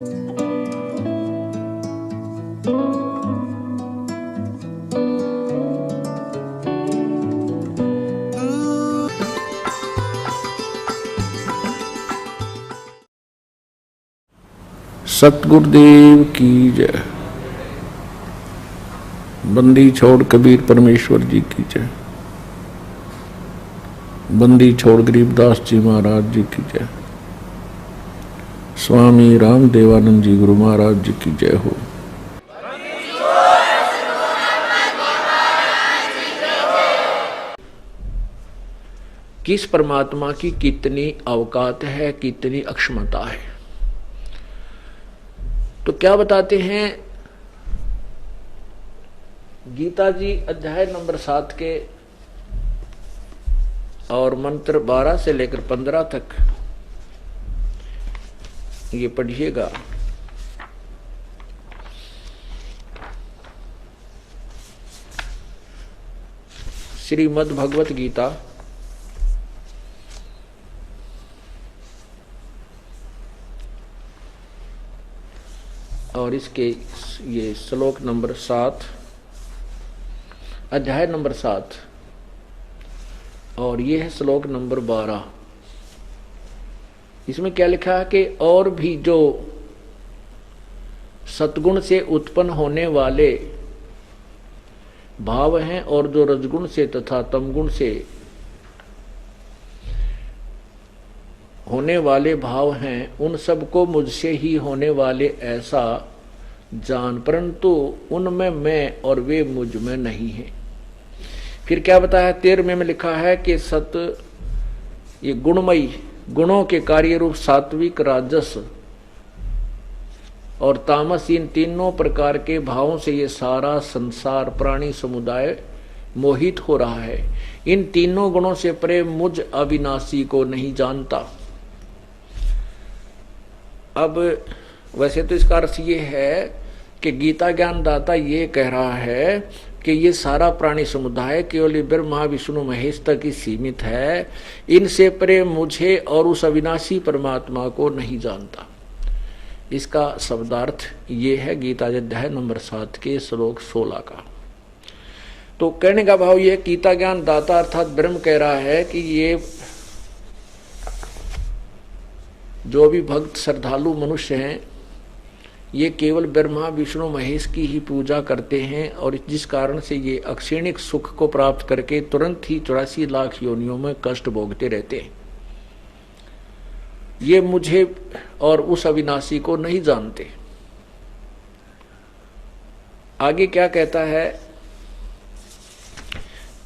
सतगुरुदेव की जय। बंदी छोड़ कबीर परमेश्वर जी की जय। बंदी छोड़ गरीबदास जी महाराज जी की जय। स्वामी राम देवानंद जी गुरु महाराज जी की जय हो। किस परमात्मा की कितनी औकात है, कितनी अक्षमता है। तो क्या बताते हैं गीता जी अध्याय नंबर 7 के और मंत्र 12 से लेकर 15 तक ये पढ़िएगा। श्रीमद् भगवत गीता और इसके ये श्लोक नंबर 7, अध्याय नंबर 7 और ये है श्लोक नंबर 12। इसमें क्या लिखा है कि और भी जो सतगुण से उत्पन्न होने वाले भाव हैं और जो रजगुण से तथा तमगुण से होने वाले भाव हैं, उन सबको मुझसे ही होने वाले ऐसा जान, परंतु उनमें मैं और वे मुझ में नहीं हैं। फिर क्या बताया 13वें में लिखा है कि सत ये गुणमयी गुणों के कार्य रूप सात्विक, राजस और तामस, इन तीनों प्रकार के भावों से ये सारा संसार प्राणी समुदाय मोहित हो रहा है। इन तीनों गुणों से परे मुझ अविनाशी को नहीं जानता। अब वैसे तो इसका अर्थ ये है कि गीता ज्ञान दाता ये कह रहा है कि ये सारा प्राणी समुदाय केवल ब्रह्मा विष्णु महेश तक ही सीमित है, इनसे परे मुझे और उस अविनाशी परमात्मा को नहीं जानता। इसका शब्दार्थ ये है गीता अध्याय नंबर 7 के श्लोक 16 का। तो कहने का भाव ये गीता ज्ञान दाता अर्थात ब्रह्म कह रहा है कि ये जो भी भक्त श्रद्धालु मनुष्य हैं, ये केवल ब्रह्मा विष्णु महेश की ही पूजा करते हैं और जिस कारण से ये अक्षणिक सुख को प्राप्त करके तुरंत ही 84 लाख योनियों में कष्ट भोगते रहते हैं। ये मुझे और उस अविनाशी को नहीं जानते। आगे क्या कहता है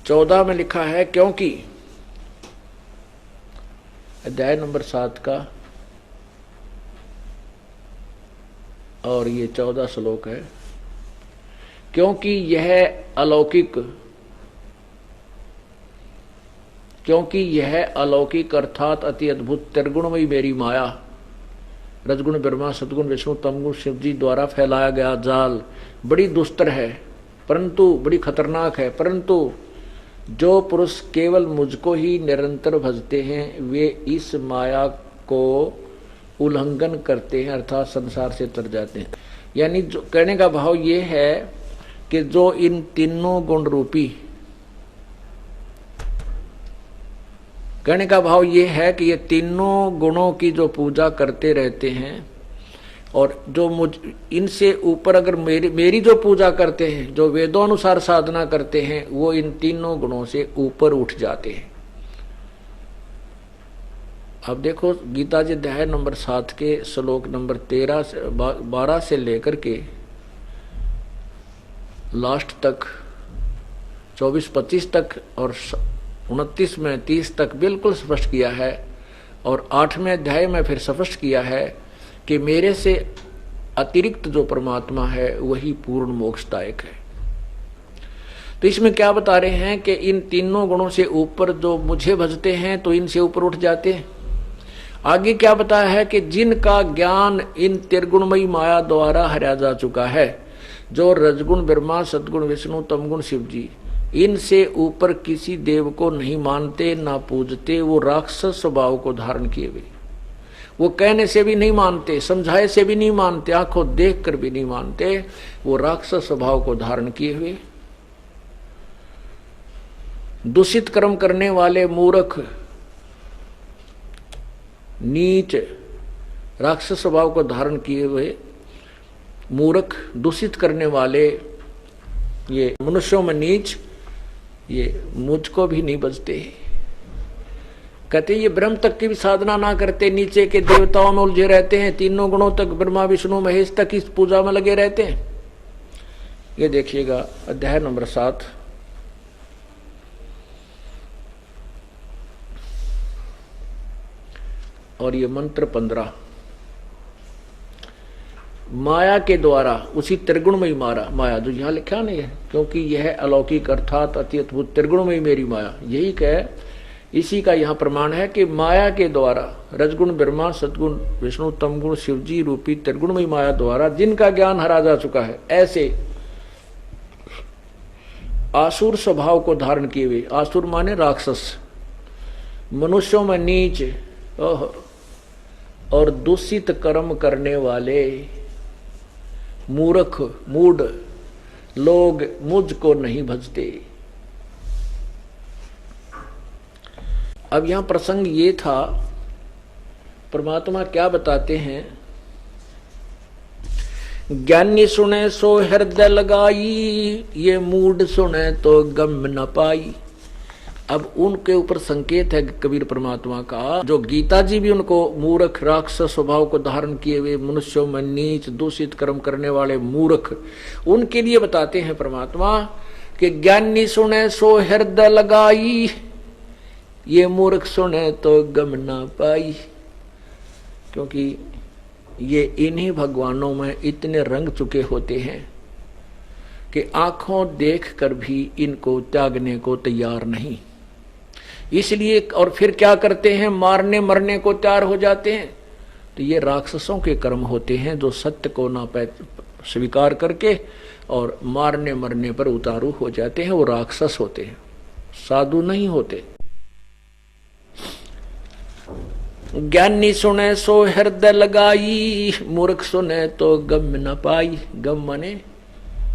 14 में लिखा है, क्योंकि अध्याय नंबर 7 का और ये 14 श्लोक है, क्योंकि यह अलौकिक अर्थात अति अद्भुत त्रिगुणमयी मेरी माया, रजगुण ब्रह्मा सतगुण विष्णु तमगुण शिव जी द्वारा फैलाया गया जाल बड़ी दुस्तर है, परंतु बड़ी खतरनाक है। परंतु जो पुरुष केवल मुझको ही निरंतर भजते हैं, वे इस माया को उल्लंघन करते हैं अर्थात संसार से तर जाते हैं। यानी जो कहने का भाव ये है कि जो इन तीनों गुण रूपी, कहने का भाव ये है कि ये तीनों गुणों की जो पूजा करते रहते हैं और जो मुझ इनसे ऊपर अगर मेरी जो पूजा करते हैं, जो वेदों अनुसार साधना करते हैं, वो इन तीनों गुणों से ऊपर उठ जाते हैं। अब देखो गीता जी अध्याय नंबर 7 के श्लोक नंबर 12 से लेकर के लास्ट तक 24-25 तक और 29 में 30 तक बिल्कुल स्पष्ट किया है और 8वें अध्याय में फिर स्पष्ट किया है कि मेरे से अतिरिक्त जो परमात्मा है वही पूर्ण मोक्षदायक है। तो इसमें क्या बता रहे हैं कि इन तीनों गुणों से ऊपर जो मुझे भजते हैं तो इनसे ऊपर उठ जाते हैं। आगे क्या बताया है कि जिनका ज्ञान इन त्रिगुणमयी माया द्वारा हरा जा चुका है, जो रजगुण ब्रह्मा सतगुण विष्णु तमगुण शिव जी, इनसे ऊपर किसी देव को नहीं मानते ना पूजते, वो राक्षस स्वभाव को धारण किए हुए वो कहने से भी नहीं मानते, समझाए से भी नहीं मानते, आंखों देख कर भी नहीं मानते। वो राक्षस स्वभाव को धारण किए हुए दूषित कर्म करने वाले मूर्ख, नीच, राक्षस स्वभाव को धारण किए हुए मूर्ख, दूषित करने वाले ये मनुष्यों में नीच, ये मुझको भी नहीं बचते। कहते ये ब्रह्म तक की भी साधना ना करते, नीचे के देवताओं में उलझे रहते हैं, तीनों गुणों तक ब्रह्मा विष्णु महेश तक इस पूजा में लगे रहते हैं। ये देखिएगा अध्याय नंबर 7 और ये मंत्र 15। माया के द्वारा, उसी त्रिगुणमयी माया जो यहां लिखा नहीं है, क्योंकि यह अलौकिक अर्थात अति अद्भुत त्रिगुणमयी मेरी माया, यही कह, इसी का यहां प्रमाण है कि माया के द्वारा रजगुण ब्रह्मा, सतगुण विष्णु, तमगुण शिवजी रूपी त्रिगुणमयी माया द्वारा जिनका ज्ञान हरा जा चुका है, ऐसे आसुर स्वभाव को धारण किए हुए, आसुर माने राक्षस, मनुष्यों में नीच और दूषित कर्म करने वाले मूर्ख मूढ़ लोग मुझको नहीं भजते। अब यहां प्रसंग ये था, परमात्मा क्या बताते हैं, ज्ञानी सुने सो हृदय लगाई, ये मूढ़ सुने तो गम न पाई। अब उनके ऊपर संकेत है कबीर परमात्मा का, जो गीता जी भी उनको मूर्ख राक्षस स्वभाव को धारण किए हुए मनुष्यों में नीच दूषित कर्म करने वाले मूर्ख, उनके लिए बताते हैं परमात्मा कि ज्ञानी सुने सो हृदय लगाई, ये मूर्ख सुने तो गम ना पाई। क्योंकि ये इन्हीं भगवानों में इतने रंग चुके होते हैं कि आंखों देख कर भी इनको त्यागने को तैयार नहीं, इसलिए और फिर क्या करते हैं, मारने मरने को तैयार हो जाते हैं। तो ये राक्षसों के कर्म होते हैं जो सत्य को ना स्वीकार करके और मारने मरने पर उतारू हो जाते हैं, वो राक्षस होते हैं, साधु नहीं होते। ज्ञानी सुने सो हृदय लगाई, मूर्ख सुने तो गम न पाई। गम माने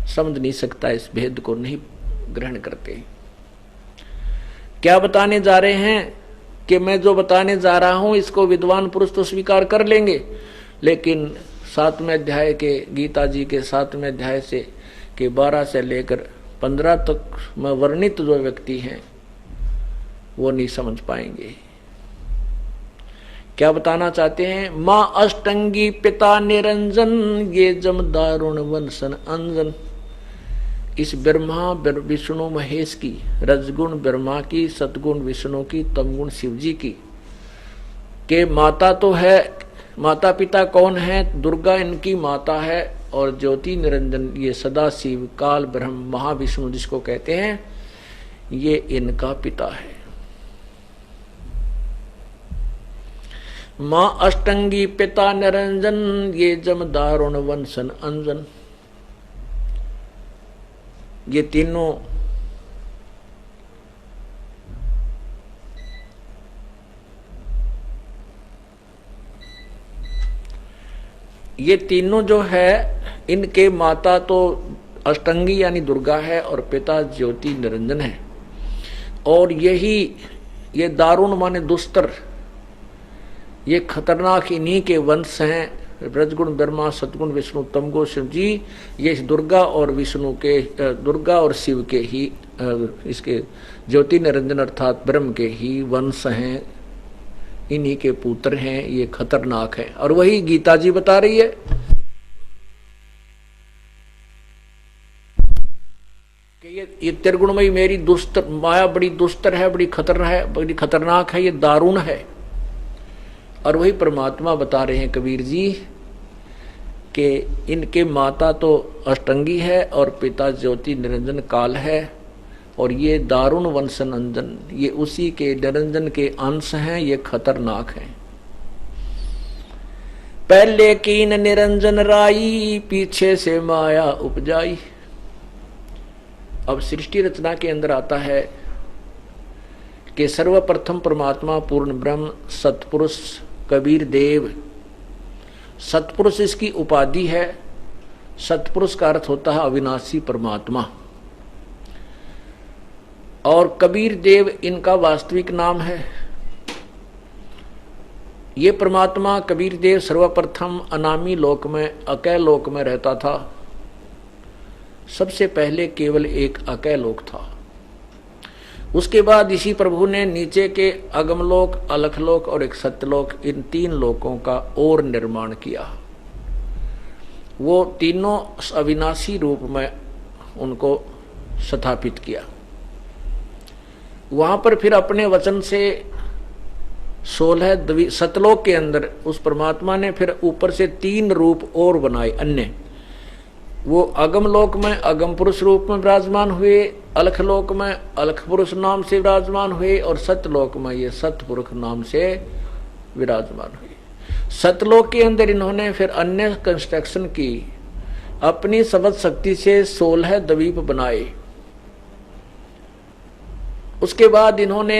समझ नहीं सकता, इस भेद को नहीं ग्रहण करते। क्या बताने जा रहे हैं कि मैं जो बताने जा रहा हूं इसको विद्वान पुरुष तो स्वीकार कर लेंगे, लेकिन 7वें अध्याय के गीता जी के 7वें अध्याय से के 12 से लेकर 15 तक में वर्णित जो व्यक्ति हैं वो नहीं समझ पाएंगे। क्या बताना चाहते हैं, माँ अष्टंगी पिता निरंजन, ये जम दारुण वंशन अंजन। इस ब्रह्मा विष्णु महेश की, रजगुण ब्रह्मा की, सतगुण विष्णु की, तमगुण शिवजी की के माता तो है, माता पिता कौन है, दुर्गा इनकी माता है, और ज्योति निरंजन ये सदा शिव काल ब्रह्म महाविष्णु जिसको कहते हैं, ये इनका पिता है। माँ अष्टंगी पिता निरंजन, ये जम दारुण वंशन अंजन। ये तीनों जो है, इनके माता तो अष्टंगी यानी दुर्गा है और पिता ज्योति निरंजन है। और यही ये दारुण माने दुस्तर, ये खतरनाक इन्हीं के वंश हैं। रजगुण ब्रह्मा, सतगुण विष्णु, तमगुण शिव जी, ये दुर्गा और विष्णु के, दुर्गा और शिव के ही, इसके ज्योति निरंजन अर्थात ब्रह्म के ही वंश हैं, इन्हीं के पुत्र हैं। ये खतरनाक है और वही गीता जी बता रही है कि ये त्रिगुणमयी मेरी दुस्तर माया बड़ी दुस्तर है, बड़ी खतरनाक है, ये दारुण है। और वही परमात्मा बता रहे हैं कबीर जी कि इनके माता तो अष्टंगी है और पिता ज्योति निरंजन काल है, और ये दारुण वंशन अंजन, ये उसी के निरंजन के अंश हैं, ये खतरनाक हैं। पहले कीन निरंजन राई, पीछे से माया उपजाई। अब सृष्टि रचना के अंदर आता है कि सर्वप्रथम परमात्मा पूर्ण ब्रह्म सतपुरुष कबीर देव। सतपुरुष इसकी उपाधि है। सतपुरुष का अर्थ होता है अविनाशी परमात्मा, और कबीर देव इनका वास्तविक नाम है। ये परमात्मा कबीर देव सर्वप्रथम अनामी लोक में, अकय लोक में रहता था। सबसे पहले केवल एक अकय लोक था। उसके बाद इसी प्रभु ने नीचे के अगमलोक, अलखलोक और एक सत्यलोक, इन 3 लोकों का और निर्माण किया। वो तीनों अविनाशी रूप में उनको स्थापित किया। वहां पर फिर अपने वचन से 16 सतलोक के अंदर उस परमात्मा ने फिर ऊपर से 3 रूप और बनाए अन्य। वो अगमलोक में अगम पुरुष रूप में विराजमान हुए, अलखलोक में अलख पुरुष नाम से विराजमान हुए, और सतलोक में ये सतपुरुष नाम से विराजमान हुए। सतलोक के अंदर इन्होंने फिर अन्य कंस्ट्रक्शन की। अपनी समझ शक्ति से 16 द्वीप बनाए। उसके बाद इन्होंने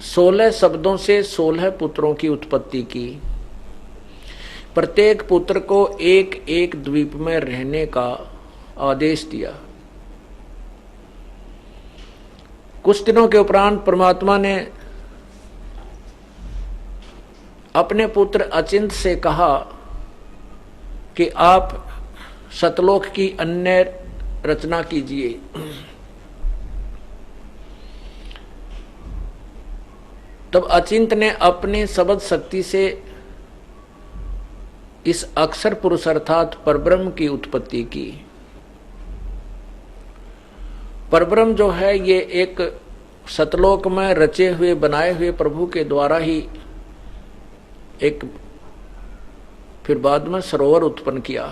16 शब्दों से 16 पुत्रों की उत्पत्ति की। प्रत्येक पुत्र को एक एक द्वीप में रहने का आदेश दिया। कुछ दिनों के उपरांत परमात्मा ने अपने पुत्र अचिंत से कहा कि आप सतलोक की अन्य रचना कीजिए। तब अचिंत ने अपनी शब्द शक्ति से इस अक्षर पुरुष अर्थात परब्रह्म की उत्पत्ति की। परब्रह्म जो है ये एक सतलोक में रचे हुए बनाए हुए प्रभु के द्वारा ही एक फिर बाद में सरोवर उत्पन्न किया।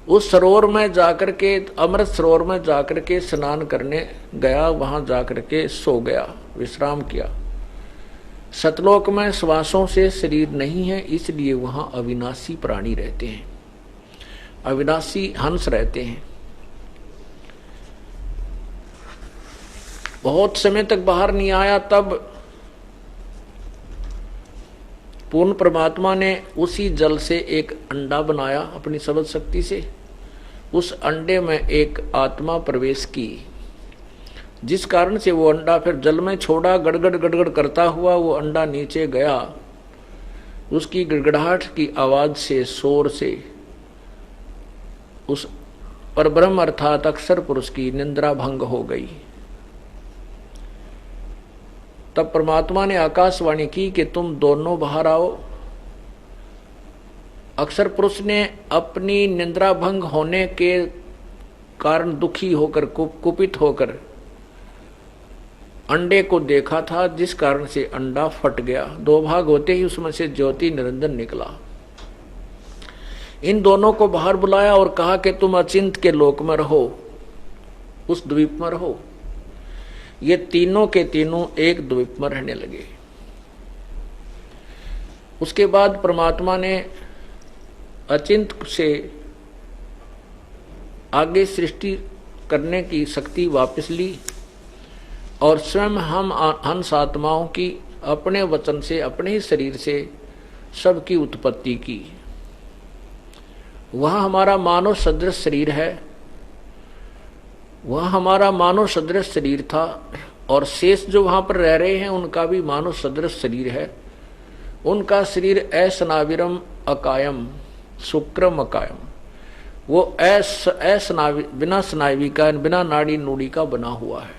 उस सरोवर में जाकर के, अमृत सरोवर में जाकर के स्नान करने गया, वहां जाकर के सो गया, विश्राम किया। सतलोक में श्वासों से शरीर नहीं है, इसलिए वहां अविनाशी प्राणी रहते हैं, अविनाशी हंस रहते हैं। बहुत समय तक बाहर नहीं आया, तब पूर्ण परमात्मा ने उसी जल से एक अंडा बनाया अपनी शब्द शक्ति से। उस अंडे में एक आत्मा प्रवेश की, जिस कारण से वो अंडा फिर जल में छोड़ा। गड़गड़ गड़गड़ करता हुआ वो अंडा नीचे गया। उसकी गड़गड़ाहट की आवाज से, शोर से उस परब्रह्म अर्थात अक्षर पुरुष की निंद्रा भंग हो गई। तब परमात्मा ने आकाशवाणी की कि तुम दोनों बाहर आओ। अक्षर पुरुष ने अपनी निंद्रा भंग होने के कारण दुखी होकर, कुपित होकर अंडे को देखा था, जिस कारण से अंडा फट गया। 2 भाग होते ही उसमें से ज्योति निरंजन निकला। इन दोनों को बाहर बुलाया और कहा कि तुम अचिंत के लोक में रहो, उस द्वीप में रहो। ये तीनों के तीनों एक द्वीप में रहने लगे। उसके बाद परमात्मा ने अचिंत से आगे सृष्टि करने की शक्ति वापस ली और स्वयं हम हंस आत्माओं की अपने वचन से, अपने ही शरीर से सबकी उत्पत्ति की। वह हमारा मानव सदृश शरीर है, वह हमारा मानव सदृश शरीर था, और शेष जो वहां पर रह रहे हैं उनका भी मानव सदृश शरीर है। उनका शरीर असनाविरम अकायम शुक्रम अकायम, वो बिना स्नायवी का, बिना नाड़ी नूड़ी का बना हुआ है।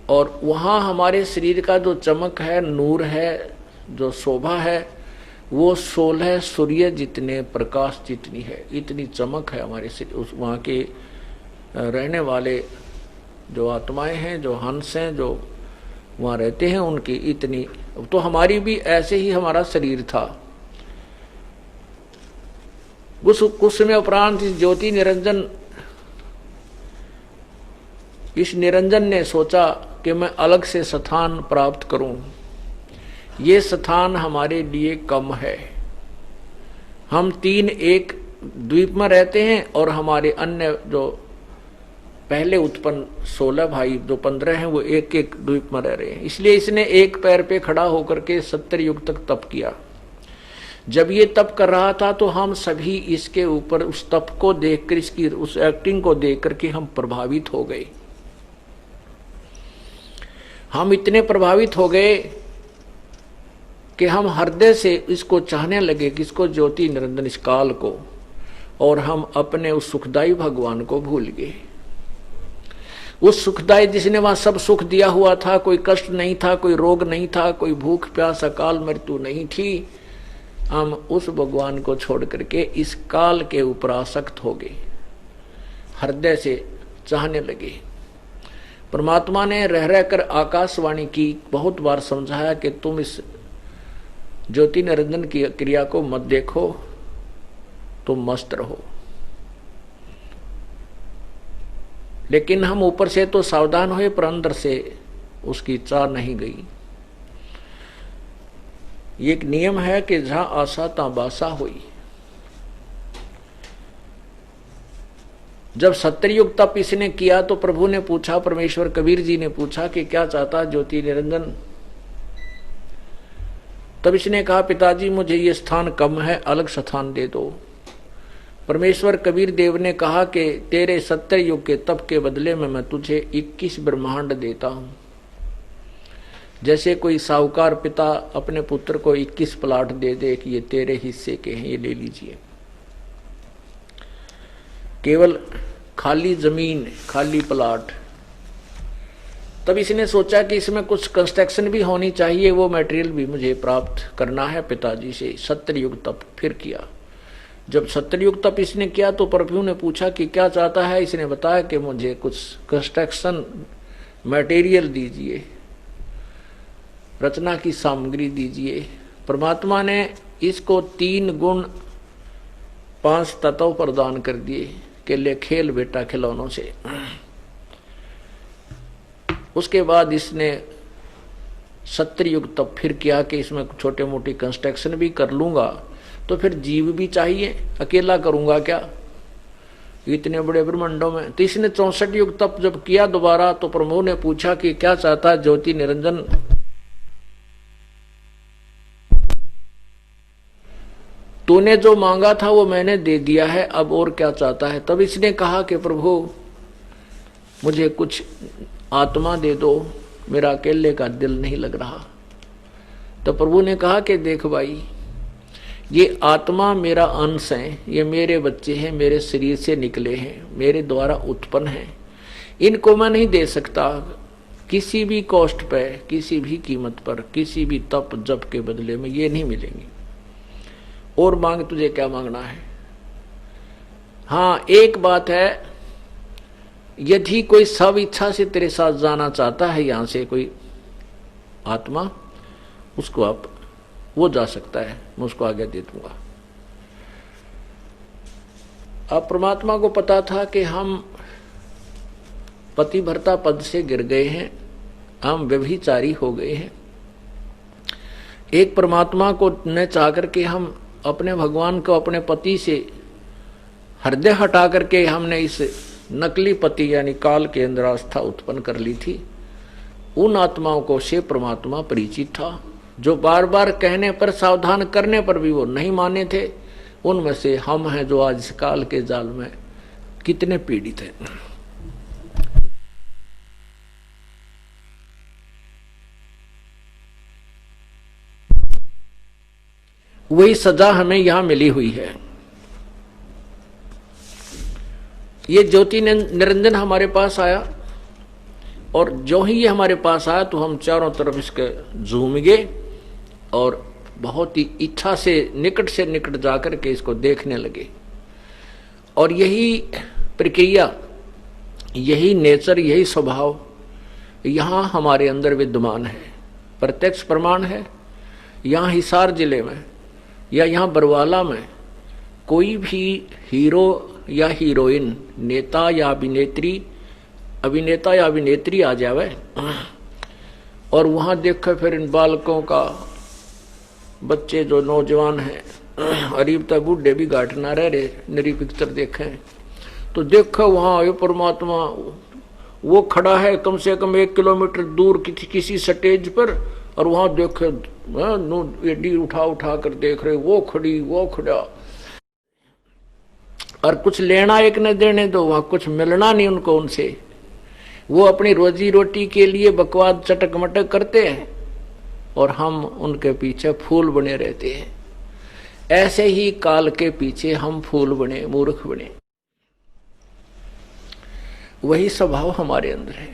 और वहां हमारे शरीर का जो चमक है, नूर है, जो शोभा है, वो 16 सूर्य जितने, प्रकाश जितनी है, इतनी चमक है हमारे शरीर। उस वहाँ के रहने वाले जो आत्माएं हैं, जो हंस हैं, जो वहाँ रहते हैं, उनकी इतनी। तो हमारी भी ऐसे ही हमारा शरीर था। कुछ समय उपरांत इस ज्योति निरंजन, इस निरंजन ने सोचा कि मैं अलग से स्थान प्राप्त करूं। ये स्थान हमारे लिए कम है। हम 3 एक द्वीप में रहते हैं और हमारे अन्य जो पहले उत्पन्न 16 भाई, जो 15 हैं वो एक एक द्वीप में रह रहे हैं। इसलिए इसने एक पैर पे खड़ा होकर के 70 युग तक तप किया। जब ये तप कर रहा था तो हम सभी इसके ऊपर उस तप को देखकर, इसकी उस एक्टिंग को देख करके हम प्रभावित हो गए। हम इतने प्रभावित हो गए कि हम हृदय से इसको चाहने लगे, किसको? ज्योति निरंजन, इस काल को। और हम अपने उस सुखदायी भगवान को भूल गए। उस सुखदायी जिसने वहां सब सुख दिया हुआ था, कोई कष्ट नहीं था, कोई रोग नहीं था, कोई भूख प्यास अकाल मृत्यु नहीं थी। हम उस भगवान को छोड़ करके इस काल के ऊपर आसक्त हो गए, हृदय से चाहने लगे। परमात्मा ने रह रहकर आकाशवाणी की, बहुत बार समझाया कि तुम इस ज्योति निरंजन की क्रिया को मत देखो, तुम मस्त रहो। लेकिन हम ऊपर से तो सावधान हुए, पर अंदर से उसकी चाह नहीं गई। ये एक नियम है कि जहां आशा ता बासा हुई। जब 70 युग तप इसने किया तो प्रभु ने पूछा, परमेश्वर कबीर जी ने पूछा कि क्या चाहता ज्योति निरंजन? तब इसने कहा, पिताजी मुझे ये स्थान कम है, अलग स्थान दे दो। परमेश्वर कबीर देव ने कहा कि तेरे 70 युग के तप के बदले में मैं तुझे 21 ब्रह्मांड देता हूं। जैसे कोई साहूकार पिता अपने पुत्र को 21 प्लाट दे दे कि ये तेरे हिस्से के हैं, ये ले लीजिए। केवल खाली जमीन, खाली प्लाट। तब इसने सोचा कि इसमें कुछ कंस्ट्रक्शन भी होनी चाहिए, वो मटेरियल भी मुझे प्राप्त करना है पिताजी से। 70 युग तप फिर किया। जब 70 युग तप इसने किया तो प्रभु ने पूछा कि क्या चाहता है? इसने बताया कि मुझे कुछ कंस्ट्रक्शन मटेरियल दीजिए, रचना की सामग्री दीजिए। परमात्मा ने इसको 3 गुण 5 तत्व प्रदान कर दिए कि ले खेल बेटा खिलौनों से। उसके बाद इसने 70 युग तप फिर किया कि इसमें छोटे मोटी कंस्ट्रक्शन भी कर लूंगा, तो फिर जीव भी चाहिए, अकेला करूंगा क्या इतने बड़े ब्रह्मांडों में। तो इसने 64 युग तप जब किया दोबारा, तो प्रभु ने पूछा कि क्या चाहता है ज्योति निरंजन? तूने जो मांगा था वो मैंने दे दिया है, अब और क्या चाहता है? तब इसने कहा कि प्रभु मुझे कुछ आत्मा दे दो, मेरा अकेले का दिल नहीं लग रहा। तो प्रभु ने कहा कि देख भाई, ये आत्मा मेरा अंश है, ये मेरे बच्चे हैं, मेरे शरीर से निकले हैं, मेरे द्वारा उत्पन्न हैं। इनको मैं नहीं दे सकता किसी भी कॉस्ट पे, किसी भी कीमत पर, किसी भी तप जप के बदले में ये नहीं मिलेंगे। और मांग, तुझे क्या मांगना है? हाँ, एक बात है, यदि कोई सब इच्छा से तेरे साथ जाना चाहता है यहां से कोई आत्मा, उसको आप वो जा सकता है, मैं उसको आगे दे दूंगा। अब परमात्मा को पता था कि हम पतिव्रता पद से गिर गए हैं, हम व्यभिचारी हो गए हैं। एक परमात्मा को न चाह करके हम अपने भगवान को अपने पति से हृदय हटा करके हमने इस नकली पति यानी काल के अंदर आस्था उत्पन्न कर ली थी। उन आत्माओं को से परमात्मा परिचित था, जो बार बार कहने पर, सावधान करने पर भी वो नहीं माने थे। उनमें से हम हैं जो आज इस काल के जाल में कितने पीड़ित हैं। वही सजा हमें यहां मिली हुई है। ये ज्योति निरंजन हमारे पास आया, और जो ही ये हमारे पास आया तो हम चारों तरफ इसके झूम गए और बहुत ही इच्छा से निकट जाकर के इसको देखने लगे। और यही प्रक्रिया, यही नेचर, यही स्वभाव यहाँ हमारे अंदर विद्यमान है, प्रत्यक्ष प्रमाण है। यहाँ हिसार जिले में या यहाँ बरवाला में कोई भी हीरो या हीरोइन, नेता या अभिनेता या अभिनेत्री आ जावे और वहाँ देखो फिर इन बालकों का, बच्चे जो नौजवान हैं, अरीब तक बूढ़े भी घाट ना रह रहे, नरी पिक्चर देखें तो देखो वहां ये परमात्मा वो खड़ा है कम से कम 1 किलोमीटर दूर किसी स्टेज पर, और वहां देखे एडी उठा उठा कर देख रहे, वो खड़ी वो खड़ा, और कुछ लेना एक न देने दो, वहां कुछ मिलना नहीं उनको उनसे। वो अपनी रोजी रोटी के लिए बकवाद चटक मटक करते हैं और हम उनके पीछे फूल बने रहते हैं। ऐसे ही काल के पीछे हम फूल बने, मूर्ख बने। वही स्वभाव हमारे अंदर है।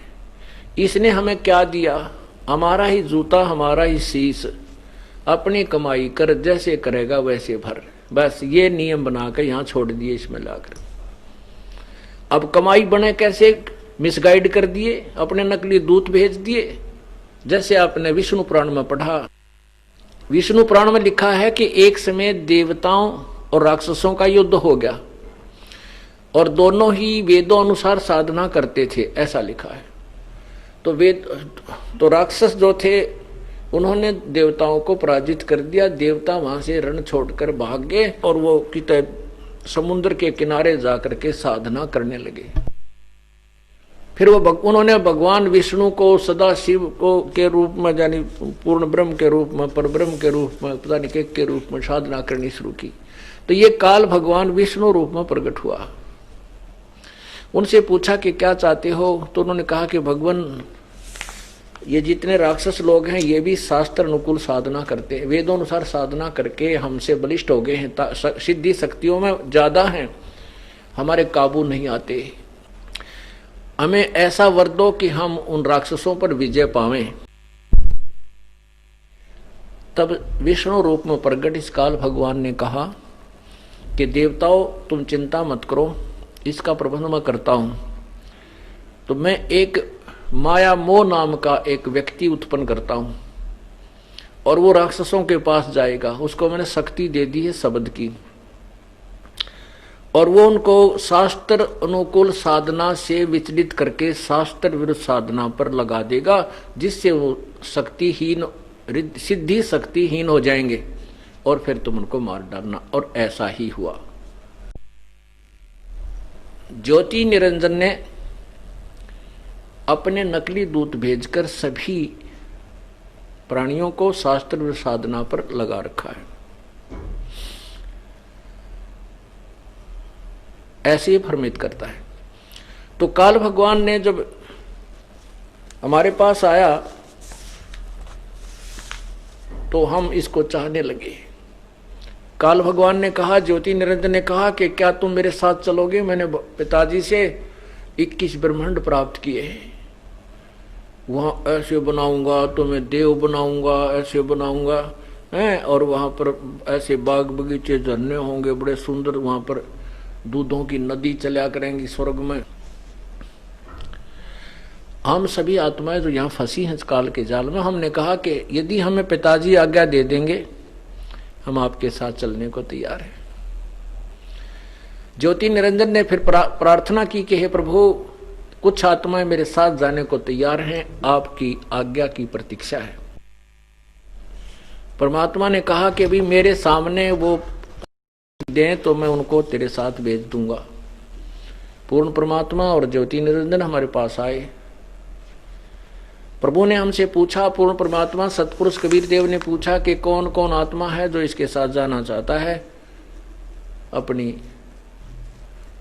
इसने हमें क्या दिया? हमारा ही जूता, हमारा ही शीश। अपनी कमाई कर, जैसे करेगा वैसे भर। बस ये नियम बनाकर यहां छोड़ दिए इसमें लाकर। अब कमाई बने कैसे, मिसगाइड कर दिए, अपने नकली दूत भेज दिए। जैसे आपने विष्णु पुराण में पढ़ा, विष्णु पुराण में लिखा है कि एक समय देवताओं और राक्षसों का युद्ध हो गया और दोनों ही वेदों अनुसार साधना करते थे, ऐसा लिखा है। तो राक्षस जो थे उन्होंने देवताओं को पराजित कर दिया। देवता वहां से रण छोड़कर भाग गए और वो कितने समुद्र के किनारे जाकर के साधना करने लगे। फिर उन्होंने भगवान विष्णु को, सदा शिव को के रूप में, यानी पूर्ण ब्रह्म के रूप में, पर ब्रह्म के रूप में, पता नहीं के रूप में साधना करनी शुरू की। तो ये काल भगवान विष्णु रूप में प्रकट हुआ। उनसे पूछा कि क्या चाहते हो? तो उन्होंने कहा कि भगवान, ये जितने राक्षस लोग हैं ये भी शास्त्र अनुकूल साधना करते हैं, वेदों अनुसार साधना करके हमसे बलिष्ठ हो गए हैं, सिद्धि शक्तियों में ज्यादा हैं, हमारे काबू नहीं आते। हमें ऐसा वर दो कि हम उन राक्षसों पर विजय पावें। तब विष्णु रूप में प्रकट इस काल भगवान ने कहा कि देवताओं तुम चिंता मत करो, इसका प्रबंध मैं करता हूं। तो मैं एक माया मोह नाम का एक व्यक्ति उत्पन्न करता हूं और वो राक्षसों के पास जाएगा। उसको मैंने शक्ति दे दी है शब्द की, और वो उनको शास्त्र अनुकूल साधना से विचलित करके शास्त्र विरुद्ध साधना पर लगा देगा, जिससे वो शक्तिहीन, सिद्धि शक्तिहीन हो जाएंगे और फिर तुम उनको मार डालना। और ऐसा ही हुआ। ज्योति निरंजन ने अपने नकली दूत भेजकर सभी प्राणियों को शास्त्र साधना पर लगा रखा है। ऐसे ही भ्रमित करता है। तो काल भगवान ने जब हमारे पास आया तो हम इसको चाहने लगे। काल भगवान ने कहा, ज्योति निरंजन ने कहा कि क्या तुम मेरे साथ चलोगे? मैंने पिताजी से 21 ब्रह्मांड प्राप्त किए हैं, वहां ऐसे बनाऊंगा, तुम्हें देव बनाऊंगा, ऐसे बनाऊंगा हैं, और वहां पर ऐसे बाग बगीचे, झरने होंगे बड़े सुंदर, वहां पर दूधों की नदी चला करेंगी स्वर्ग में। हम सभी आत्माएं जो यहाँ फंसी हैं काल के जाल में, हमने कहा कि यदि हमें पिताजी आज्ञा दे देंगे हम आपके साथ चलने को तैयार हैं। ज्योति निरंजन ने फिर प्रार्थना की कि हे प्रभु, कुछ आत्माएं मेरे साथ जाने को तैयार हैं, आपकी आज्ञा की प्रतीक्षा है। परमात्मा ने कहा कि भी मेरे सामने वो दें तो मैं उनको तेरे साथ भेज दूंगा। पूर्ण परमात्मा और ज्योति निरंजन हमारे पास आए। प्रभु ने हमसे पूछा, पूर्ण परमात्मा सतपुरुष कबीर देव ने पूछा कि कौन कौन आत्मा है जो इसके साथ जाना चाहता है, अपनी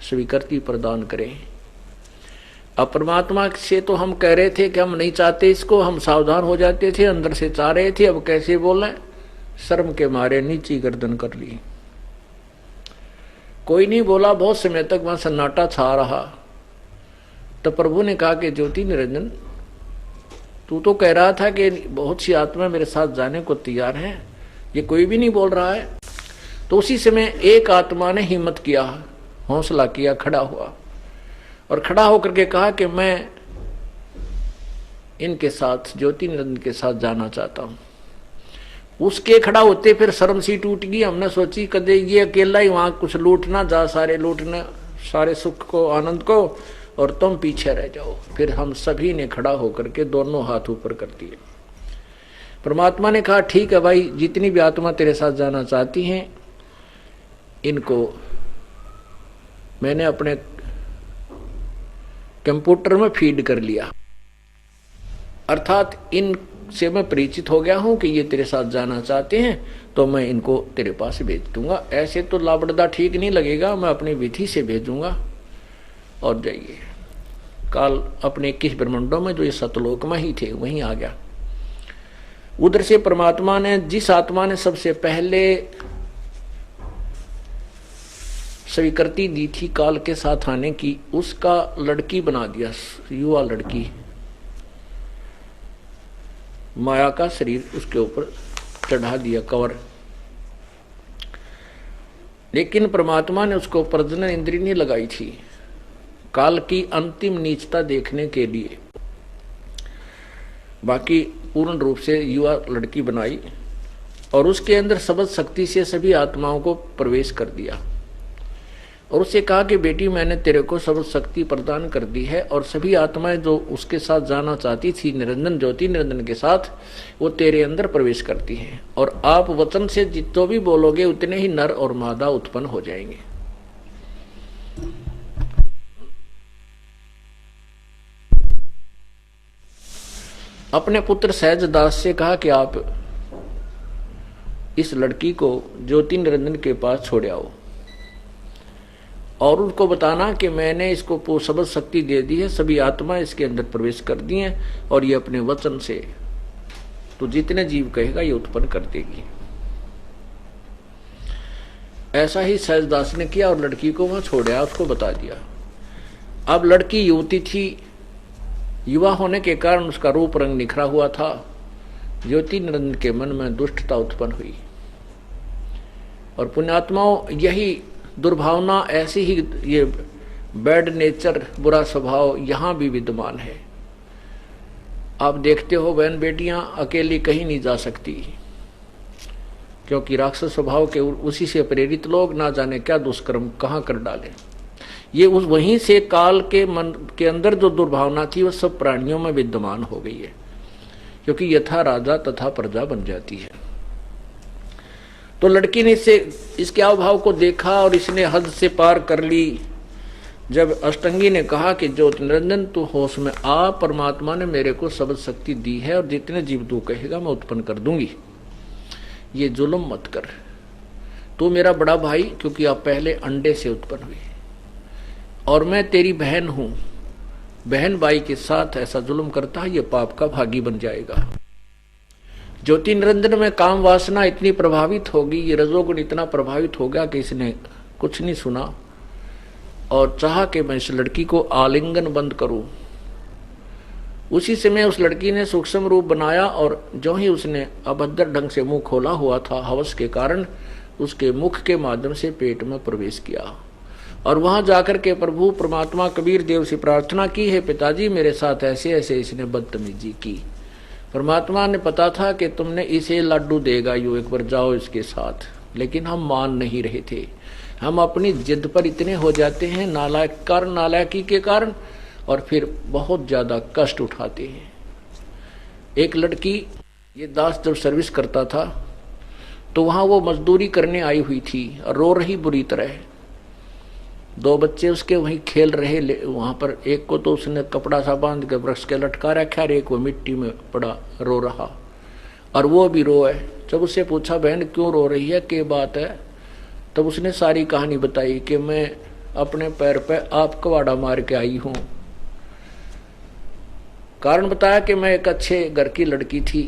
स्वीकृति प्रदान करें। अब परमात्मा से तो हम कह रहे थे कि हम नहीं चाहते इसको, हम सावधान हो जाते थे, अंदर से चाह रहे थे, अब कैसे बोले, शर्म के मारे नीची गर्दन कर ली। कोई नहीं बोला, बहुत समय तक वहां सन्नाटा छा रहा। तो प्रभु ने कहा कि ज्योति निरंजन, तू तो कह रहा था कि बहुत सी आत्मा मेरे साथ जाने को तैयार हैं, ये कोई भी नहीं बोल रहा है। तो उसी समय एक आत्मा ने हिम्मत किया, हौसला किया, खड़ा हुआ और खड़ा होकर के कहा कि मैं इनके साथ, ज्योति निरंजन के साथ जाना चाहता हूं। उसके खड़ा होते फिर शर्म सी टूट गई। हमने सोची कदे ये अकेला ही वहां कुछ लूटना जा, सारे लूटना, सारे सुख को, आनंद को, और तुम पीछे रह जाओ। फिर हम सभी ने खड़ा होकर के दोनों हाथ ऊपर कर दिए। परमात्मा ने कहा ठीक है भाई, जितनी भी आत्मा तेरे साथ जाना चाहती हैं, इनको मैंने अपने कंप्यूटर में फीड कर लिया, अर्थात इनसे मैं परिचित हो गया हूं कि ये तेरे साथ जाना चाहते हैं, तो मैं इनको तेरे पास भेज दूंगा। ऐसे तो लापड़दा ठीक नहीं लगेगा, मैं अपनी विधि से भेजूंगा। और जाइए, काल अपने 21 ब्रह्मांडों में जो ये सतलोक में ही थे वहीं आ गया। उधर से परमात्मा ने, जिस आत्मा ने सबसे पहले स्वीकृति दी थी काल के साथ आने की, उसका लड़की बना दिया, युवा लड़की, माया का शरीर उसके ऊपर चढ़ा दिया कवर। लेकिन परमात्मा ने उसको प्रजनन इंद्री नहीं लगाई थी, काल की अंतिम नीचता देखने के लिए। बाकी पूर्ण रूप से युवा लड़की बनाई और उसके अंदर शब्द शक्ति से सभी आत्माओं को प्रवेश कर दिया और उससे कहा कि बेटी, मैंने तेरे को शब्द शक्ति प्रदान कर दी है और सभी आत्माएं जो उसके साथ जाना चाहती थी निरंजन ज्योति निरंजन के साथ, वो तेरे अंदर प्रवेश करती हैं और आप वचन से जितो भी बोलोगे उतने ही नर और मादा उत्पन्न हो जाएंगे। अपने पुत्र सहजदास से कहा कि आप इस लड़की को ज्योति निरंजन के पास छोड़ आओ और उनको बताना कि मैंने इसको शब्द शक्ति दे दी है, सभी आत्मा इसके अंदर प्रवेश कर दी हैं और ये अपने वचन से तो जितने जीव कहेगा ये उत्पन्न कर देगी। ऐसा ही सहजदास ने किया और लड़की को वहां छोड़ा, उसको बता दिया। अब लड़की युवती थी, युवा होने के कारण उसका रूप रंग निखरा हुआ था। ज्योति निरंजन के मन में दुष्टता उत्पन्न हुई और पुण्यात्माओं, यही दुर्भावना, ऐसी ही ये बैड नेचर, बुरा स्वभाव यहां भी विद्यमान है। आप देखते हो बहन बेटियां अकेली कहीं नहीं जा सकती, क्योंकि राक्षस स्वभाव के उसी से प्रेरित लोग ना जाने क्या दुष्कर्म कहां कर डाले। ये उस वहीं से काल के मन के अंदर जो दुर्भावना थी वह सब प्राणियों में विद्यमान हो गई है, क्योंकि यथा राजा तथा प्रजा बन जाती है। तो लड़की ने इसके अभाव को देखा और इसने हद से पार कर ली। जब अष्टंगी ने कहा कि ज्योति निरंजन तू होश में आ, परमात्मा ने मेरे को शब्द शक्ति दी है और जितने जीव तू कहेगा मैं उत्पन्न कर दूंगी, ये जुल्म मत कर, तू मेरा बड़ा भाई, क्योंकि आप पहले अंडे से उत्पन्न हुए और मैं तेरी बहन हूं। बहन भाई के साथ ऐसा जुल्म करता है ये पाप का भागी बन जाएगा। ज्योति निरंजन में काम वासना इतनी प्रभावित होगी, ये रजोगुण इतना प्रभावित हो गया कि इसने कुछ नहीं सुना और चाहा कि मैं इस लड़की को आलिंगन बंद करूं। उसी समय उस लड़की ने सूक्ष्म रूप बनाया और जो ही उसने अभद्र ढंग से मुंह खोला हुआ था हवस के कारण, उसके मुख के माध्यम से पेट में प्रवेश किया और वहां जाकर के प्रभु परमात्मा कबीर देव से प्रार्थना की, है पिताजी मेरे साथ ऐसे ऐसे इसने बदतमीजी की। परमात्मा ने पता था कि तुमने इसे लड्डू देगा, यू एक बार जाओ इसके साथ, लेकिन हम मान नहीं रहे थे। हम अपनी जिद पर इतने हो जाते हैं नालायकी के कारण और फिर बहुत ज्यादा कष्ट उठाते हैं। एक लड़की, ये दास जब सर्विस करता था तो वहां वो मजदूरी करने आई हुई थी और रो रही बुरी तरह। दो बच्चे उसके वहीं खेल रहे वहां पर, एक को तो उसने कपड़ा सा बांध के वृक्ष के लटका रखा और एक वो मिट्टी में पड़ा रो रहा और वो भी रोए। जब उससे पूछा बहन क्यों रो रही है, क्या बात है, तब उसने सारी कहानी बताई कि मैं अपने पैर पे आप कवाड़ा मार के आई हूं। कारण बताया कि मैं एक अच्छे घर की लड़की थी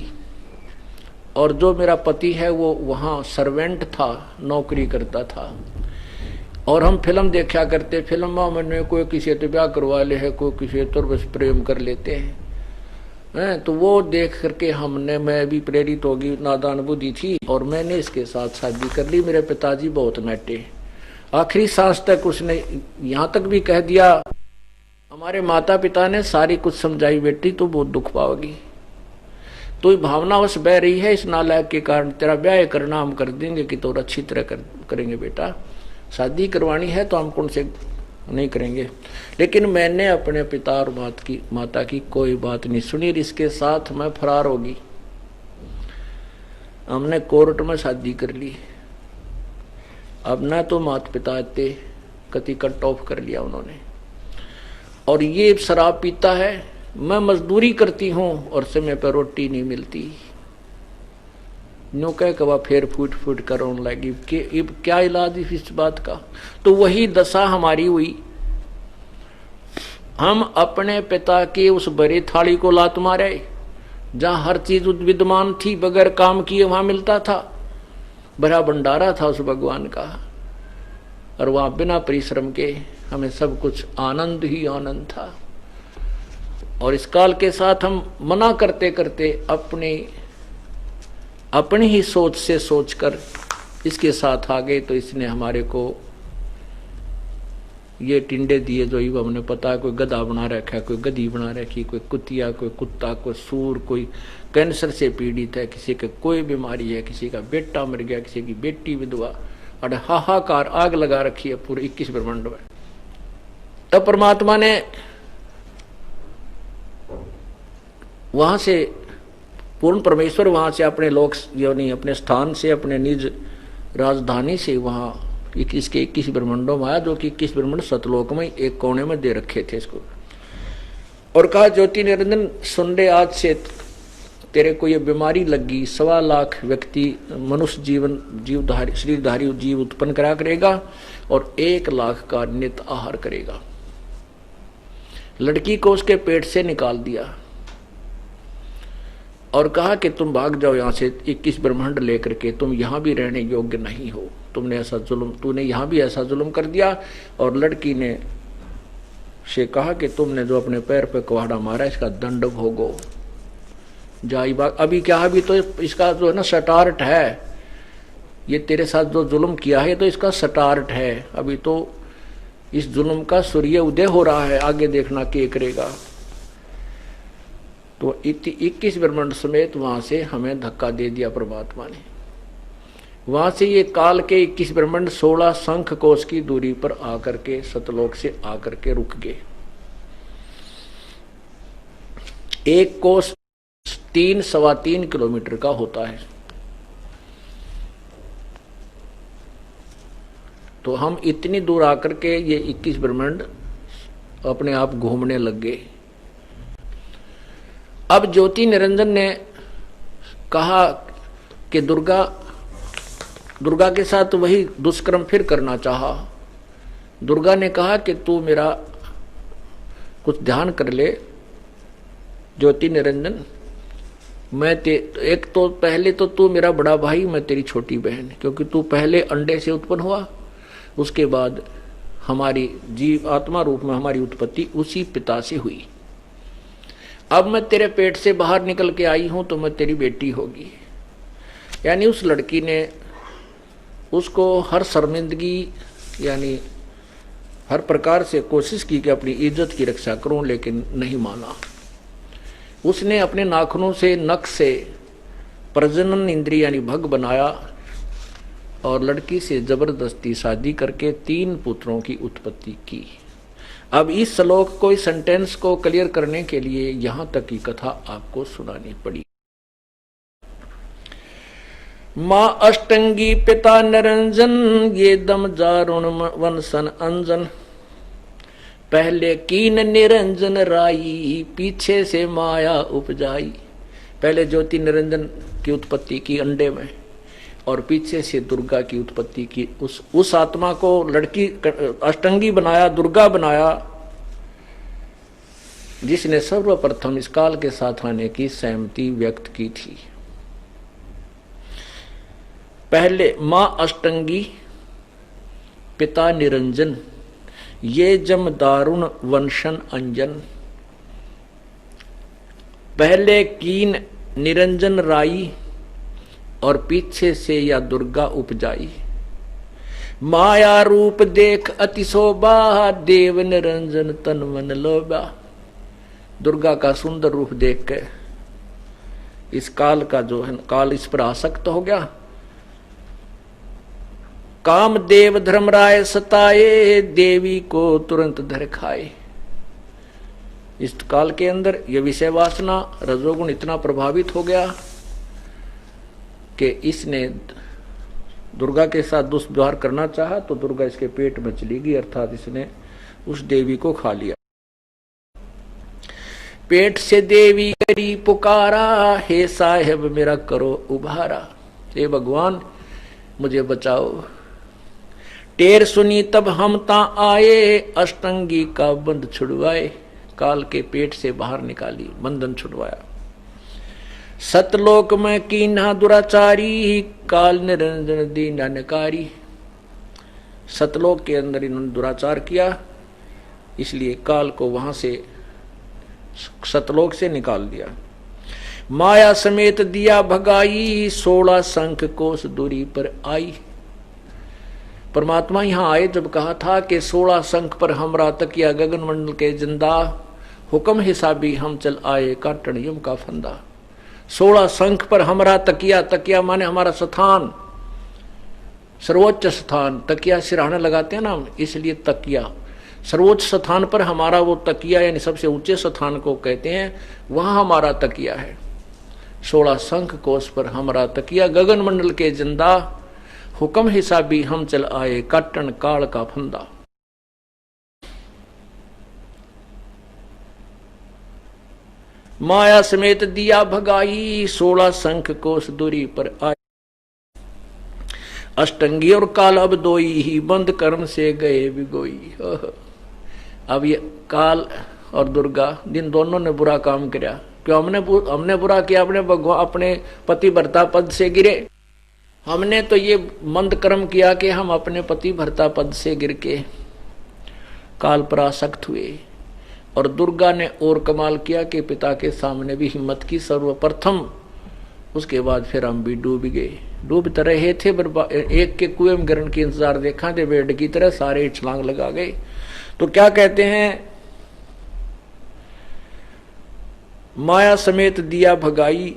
और जो मेरा पति है वो वहां सर्वेंट था, नौकरी करता था और हम फिल्म देखा करते। फिल्म में कोई किसी तो ब्याह करवा ले है, कोई किसी तो बस प्रेम कर लेते हैं। तो वो देख करके मैं भी प्रेरित होगी, नादान बुद्धि थी और मैंने इसके साथ शादी कर ली। मेरे पिताजी बहुत नटे, आखिरी सांस तक उसने यहाँ तक भी कह दिया, हमारे माता पिता ने सारी कुछ समझाई, बेटी तो बहुत दुख पाओगी, तो भावनावश बह रही है इस नालायक के कारण, तेरा ब्याह करना हम कर देंगे कि तो अच्छी तरह करेंगे बेटा, शादी करवानी है तो हम कौन से नहीं करेंगे। लेकिन मैंने अपने पिता और माता की कोई बात नहीं सुनी, इसके साथ मैं फरार होगी। हमने कोर्ट में शादी कर ली। अब ना तो माता पिता आते, कति कट ऑफ कर लिया उन्होंने और ये शराब पीता है, मैं मजदूरी करती हूं और समय पर रोटी नहीं मिलती। नो कह कवा फिर फूट फूट कर रोने लगी कि अब क्या इलाज इस बात का। तो वही दशा हमारी हुई। हम अपने पिता की उस बड़ी थाली को लात मारे, जहां हर चीज विद्यमान थी, बगैर काम किए वहां मिलता था, बड़ा भंडारा था उस भगवान का, और वहां बिना परिश्रम के हमें सब कुछ आनंद ही आनंद था। और इस काल के साथ हम मना करते करते अपनी ही सोच से सोचकर इसके साथ आ गए, तो इसने हमारे को ये टिंडे दिए जो युवा हमने पता है, कोई गधा बना रखा है, कोई गधी बना रखी, कोई कुतिया, कोई कुत्ता, कोई सूर, कोई कैंसर से पीड़ित है, किसी के कोई बीमारी है, किसी का बेटा मर गया, किसी की बेटी विधवा, और हाहाकार आग लगा रखी है पूरे 21 ब्रह्मांड में। तब परमात्मा ने वहां से, पूर्ण परमेश्वर वहां से अपने लोक यानी अपने स्थान से, अपने निज राजधानी से वहां 21 ब्रह्मांडों में आया, जो कि 21 ब्रह्मांड सतलोक में एक कोने में दे रखे थे इसको, और कहा ज्योति निरंजन सुन ले, आज से तेरे को ये बीमारी लगी, 1.25 लाख व्यक्ति मनुष्य जीवधारी शरीरधारी जीव उत्पन्न करा करेगा और 1 लाख का नित आहार करेगा। लड़की को उसके पेट से निकाल दिया और कहा कि तुम भाग जाओ यहाँ से, 21 ब्रह्मांड लेकर के, तुम यहाँ भी रहने योग्य नहीं हो, तूने यहाँ भी ऐसा जुल्म कर दिया। और लड़की ने से कहा कि तुमने जो अपने पैर पे कुहाड़ा मारा, इसका दंड भोगो, जाई बाग। अभी क्या, अभी तो इसका जो है ना स्टार्ट है, ये तेरे साथ जो जुल्म किया है तो इसका स्टार्ट है, अभी तो इस जुल्म का सूर्य उदय हो रहा है, आगे देखना क्या करेगा। तो 21 ब्रह्मांड समेत वहां से हमें धक्का दे दिया परमात्मा ने। वहां से ये काल के 21 ब्रह्मांड 16 शंख कोश की दूरी पर आकर के सतलोक से आकर के रुक गए। एक कोश 3-3.25 किलोमीटर का होता है। तो हम इतनी दूर आकर के ये 21 ब्रह्मांड अपने आप घूमने लग गए। अब ज्योति निरंजन ने कहा कि दुर्गा के साथ वही दुष्कर्म फिर करना चाहा। दुर्गा ने कहा कि तू मेरा कुछ ध्यान कर ले ज्योति निरंजन, मैं एक तो पहले तो तू मेरा बड़ा भाई, मैं तेरी छोटी बहन, क्योंकि तू पहले अंडे से उत्पन्न हुआ, उसके बाद हमारी जीव आत्मा रूप में हमारी उत्पत्ति उसी पिता से हुई। अब मैं तेरे पेट से बाहर निकल के आई हूं तो मैं तेरी बेटी होगी। यानी उस लड़की ने उसको हर शर्मिंदगी यानी हर प्रकार से कोशिश की कि अपनी इज्जत की रक्षा करूं, लेकिन नहीं माना। उसने अपने नाखूनों से, नख से प्रजनन इंद्रिय यानी भग बनाया और लड़की से जबरदस्ती शादी करके 3 पुत्रों की उत्पत्ति की। अब इस श्लोक को, इस सेंटेंस को क्लियर करने के लिए यहां तक की कथा आपको सुनानी पड़ी। मां अष्टंगी पिता निरंजन, ये दम जारुण वंशन अंजन। पहले कीन निरंजन राई, पीछे से माया उपजाई। पहले ज्योति निरंजन की उत्पत्ति की अंडे में, और पीछे से दुर्गा की उत्पत्ति की। उस आत्मा को लड़की अष्टंगी बनाया, दुर्गा बनाया, जिसने सर्वप्रथम इस काल के साथ आने की सहमति व्यक्त की थी। पहले मां अष्टंगी पिता निरंजन, ये जम दारुण वंशन अंजन। पहले कीन निरंजन राई, और पीछे से या दुर्गा उपजाई। माया रूप देख अति शोभा, देव निरंजन तन मन लोभा। दुर्गा का सुंदर रूप देख के इस काल का जो है काल इस पर आसक्त हो गया। काम देव धर्मराय सताए, देवी को तुरंत धर खाए। इस काल के अंदर ये विषय वासना रजोगुण इतना प्रभावित हो गया कि इसने दुर्गा के साथ दुष्व्यवहार करना चाहा, तो दुर्गा इसके पेट में चली गई, अर्थात इसने उस देवी को खा लिया। पेट से देवी करी पुकारा, हे साहेब मेरा करो उभारा। हे भगवान मुझे बचाओ। टेर सुनी तब हम ता आए, अष्टंगी का बंध छुड़वाए। काल के पेट से बाहर निकाली, बंधन छुड़वाया। सतलोक में कीन्हा दुराचारी, काल निरंजन दीना नकारी। सतलोक के अंदर इन्होंने दुराचार किया, इसलिए काल को वहां से सतलोक से निकाल दिया। माया समेत दिया भगाई, 16 शंख कोस दूरी पर आई। परमात्मा यहां आए जब कहा था कि 16 शंख पर हमरा तकिया गगन मंडल के जिंदा, हुक्म हिसाबी हम चल आए काटन यम का फंदा। 16 शंख पर हमरा तकिया, तकिया माने हमारा स्थान, सर्वोच्च स्थान। तकिया सिरहाना लगाते हैं ना हम, इसलिए तकिया। सर्वोच्च स्थान पर हमारा वो तकिया, यानी सबसे ऊंचे स्थान को कहते हैं, वहां हमारा तकिया है। 16 शंख कोस पर हमारा तकिया, गगन मंडल के जिंदा, हुक्म हिसाबी हम चल आए काटन काल का फंदा। माया समेत दिया भगाई, 16 शंख कोस दूरी पर आए। अष्टंगी और काल अब दोई ही, बंद कर्म से गए बिगोई। अब ये काल और दुर्गा जिन दोनों ने बुरा काम किया, क्यों हमने बुरा किया, अपने भगवान अपने पति भर्ता पद से गिरे। हमने तो ये मंद कर्म किया कि हम अपने पति भर्ता पद से गिर के काल पर आसक्त हुए। और दुर्गा ने और कमाल किया कि पिता के सामने भी हिम्मत की सर्वप्रथम। उसके बाद फिर हम भी डूब गए, डूबते रहे थे, एक के कुएं में गिरने की इंतजार देखा थे, बेड की तरह सारे छलांग लगा गए। तो क्या कहते हैं, माया समेत दिया भगाई,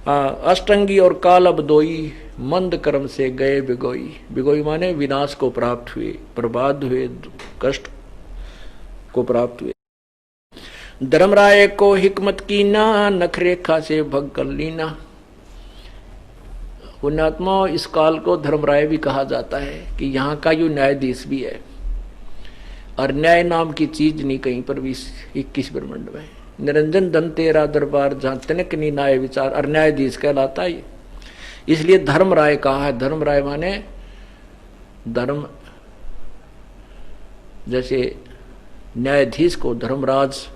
अष्टंगी और काल अब दोई, मंद कर्म से गए बिगोई। बिगोई माने विनाश को प्राप्त हुए, बर्बाद हुए, कष्ट को प्राप्त हुए। धर्मराय को हिकमत कीना, नखरेखा से भग कर लीना। पुण्यात्मा, इस काल को धर्मराय भी कहा जाता है कि यहाँ का यो न्यायाधीश भी है। और न्याय नाम की चीज नहीं कहीं पर भी 21 ब्रह्मांड में। निरंजन धन तेरा दरबार, जहां तनिक नहीं न्याय विचार, और न्यायाधीश कहलाता है। इसलिए धर्मराय कहा है। धर्मराय माने धर्म, जैसे न्यायाधीश को धर्मराज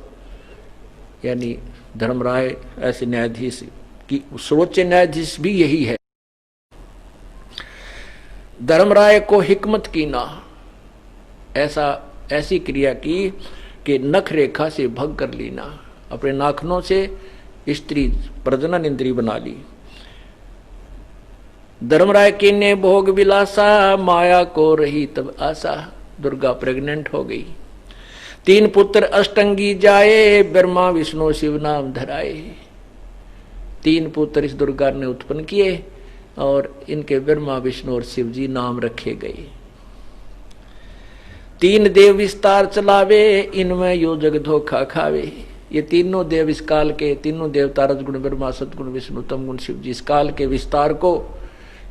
यानी धर्मराय, ऐसे न्यायाधीश की सर्वोच्च न्यायाधीश भी यही है। धर्मराय को हिकमत कीना, ऐसी क्रिया की कि नख रेखा से भग कर लेना, अपने नाखनों से स्त्री प्रजनन इंद्री बना ली। धर्मराय की ने भोग विलासा, माया को रही तब आशा। दुर्गा प्रेग्नेंट हो गई। 3 पुत्र अष्टंगी जाए, ब्रह्मा विष्णु शिव नाम धराए। 3 पुत्र इस दुर्गा ने उत्पन्न किए और इनके ब्रह्मा विष्णु और शिव जी नाम रखे गए। 3 देव विस्तार चलावे, इनमें यो जग धोखा खावे। ये तीनों देव इस काल के, तीनों देवता रजगुण ब्रह्मा सतगुण विष्णु तमगुण शिव जी, इस काल के विस्तार को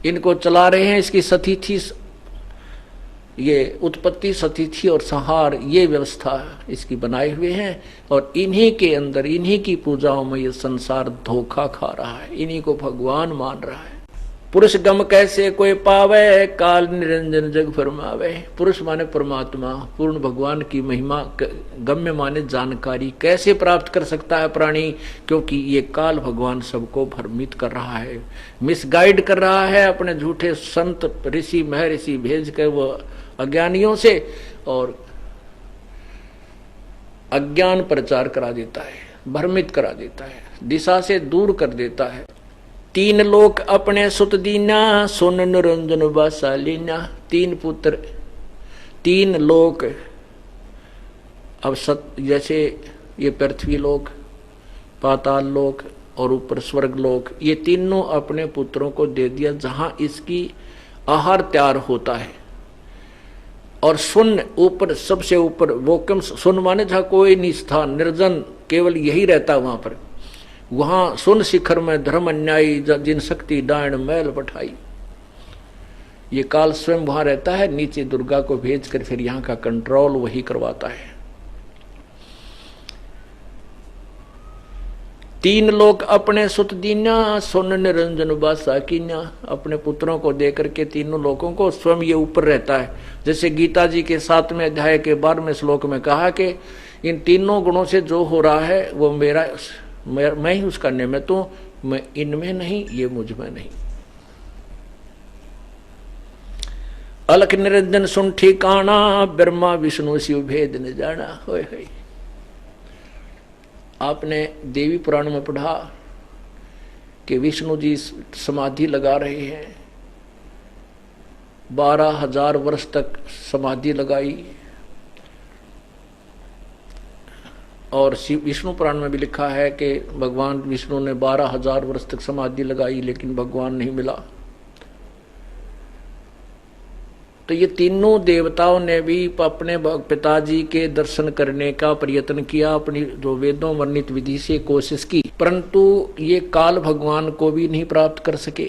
इनको चला रहे हैं। इसकी सतिथि, ये उत्पत्ति, सतिथि और संहार, ये व्यवस्था इसकी बनाए हुए हैं। और इन्हीं के अंदर, इन्हीं की पूजाओं में ये संसार धोखा खा रहा है, इन्हीं को भगवान मान रहा है। पुरुष गम कैसे कोई पावे, काल निरंजन जग फरमावे। पुरुष माने परमात्मा, पूर्ण भगवान की महिमा, गम्य माने जानकारी कैसे प्राप्त कर सकता है प्राणी, क्योंकि ये काल भगवान सबको भ्रमित कर रहा है, मिसगाइड कर रहा है। अपने झूठे संत ऋषि महर्षि भेज कर वो अज्ञानियों से और अज्ञान प्रचार करा देता है, भ्रमित करा देता है, दिशा से दूर कर देता है। 3 लोक अपने सुत दीना, सुन निरंजन बासा लीना। 3 पुत्र, 3 लोक। अब जैसे ये पृथ्वी लोक, पाताल लोक और ऊपर स्वर्ग लोक, ये तीनों अपने पुत्रों को दे दिया जहां इसकी आहार तैयार होता है। और सुन ऊपर, सबसे ऊपर वोकम, सुन माने जहां कोई नहीं स्थान, निर्जन, केवल यही रहता वहां पर। वहां सुन शिखर में धर्म अन्यायी, जिन शक्ति डायण मैल पठाई। ये काल स्वयं वहां रहता है, नीचे दुर्गा को भेजकर फिर यहाँ का कंट्रोल वही करवाता है। तीन लोग अपने सुत दीना, सोन निरंजन बासा कीना। अपने पुत्रों को देकर के तीनों लोगों को स्वयं ये ऊपर रहता है। जैसे गीता जी के 7वें अध्याय के 12वें श्लोक में कहा कि इन तीनों गुणों से जो हो रहा है वो मैं ही उसका निमित्त हूं, मैं इनमें नहीं, ये मुझ में नहीं। अलख निरंजन सुन ठिकाना, ब्रह्मा विष्णु शिव भेद न जाना। होय होय। आपने देवी पुराण में पढ़ा कि विष्णु जी समाधि लगा रहे हैं, 12,000 वर्ष तक समाधि लगाई। और विष्णु पुराण में भी लिखा है कि भगवान विष्णु ने 12,000 वर्ष तक समाधि लगाई, लेकिन भगवान नहीं मिला। तो ये तीनों देवताओं ने भी अपने पिताजी के दर्शन करने का प्रयत्न किया, अपनी जो वेदों वर्णित विधि से कोशिश की, परंतु ये काल भगवान को भी नहीं प्राप्त कर सके,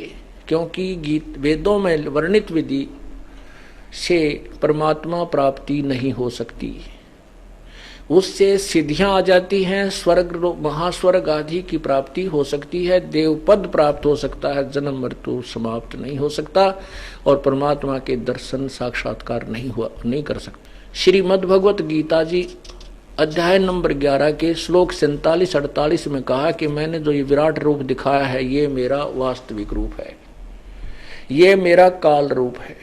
क्योंकि वेदों में वर्णित विधि से परमात्मा प्राप्ति नहीं हो सकती। उससे सिद्धियां आ जाती हैं, स्वर्ग महास्वर्ग आदि की प्राप्ति हो सकती है, देवपद प्राप्त हो सकता है, जन्म मृत्यु समाप्त नहीं हो सकता, और परमात्मा के दर्शन साक्षात्कार नहीं कर सकता। श्रीमद् भगवत गीता जी अध्याय नंबर 11 के श्लोक 47-48 में कहा कि मैंने जो ये विराट रूप दिखाया है, ये मेरा वास्तविक रूप है, ये मेरा काल रूप है,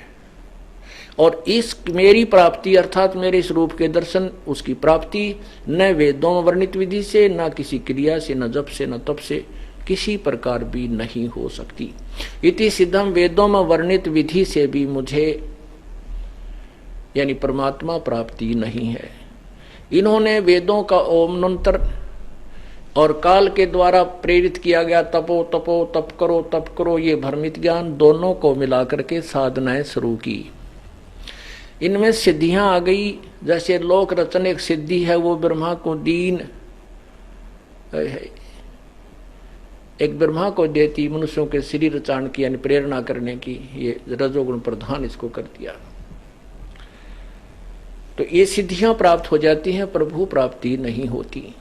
और इस मेरी प्राप्ति अर्थात मेरे इस रूप के दर्शन, उसकी प्राप्ति न वेदों में वर्णित विधि से, न किसी क्रिया से, न जप से, न तप से किसी प्रकार भी नहीं हो सकती। इति सिद्धम, वेदों में वर्णित विधि से भी मुझे यानी परमात्मा प्राप्ति नहीं है। इन्होंने वेदों का ओम मंत्र और काल के द्वारा प्रेरित किया गया तपो तपो तप करो ये भ्रमित ज्ञान दोनों को मिलाकर के साधनाएं शुरू की। इनमें सिद्धियां आ गई। जैसे लोक रचन एक सिद्धि है, वो ब्रह्मा को दीन एक ब्रह्मा को देती, मनुष्यों के शरीर रचान की यानी प्रेरणा करने की, ये रजोगुण प्रधान इसको कर दिया। तो ये सिद्धियां प्राप्त हो जाती हैं, प्रभु प्राप्ति नहीं होती।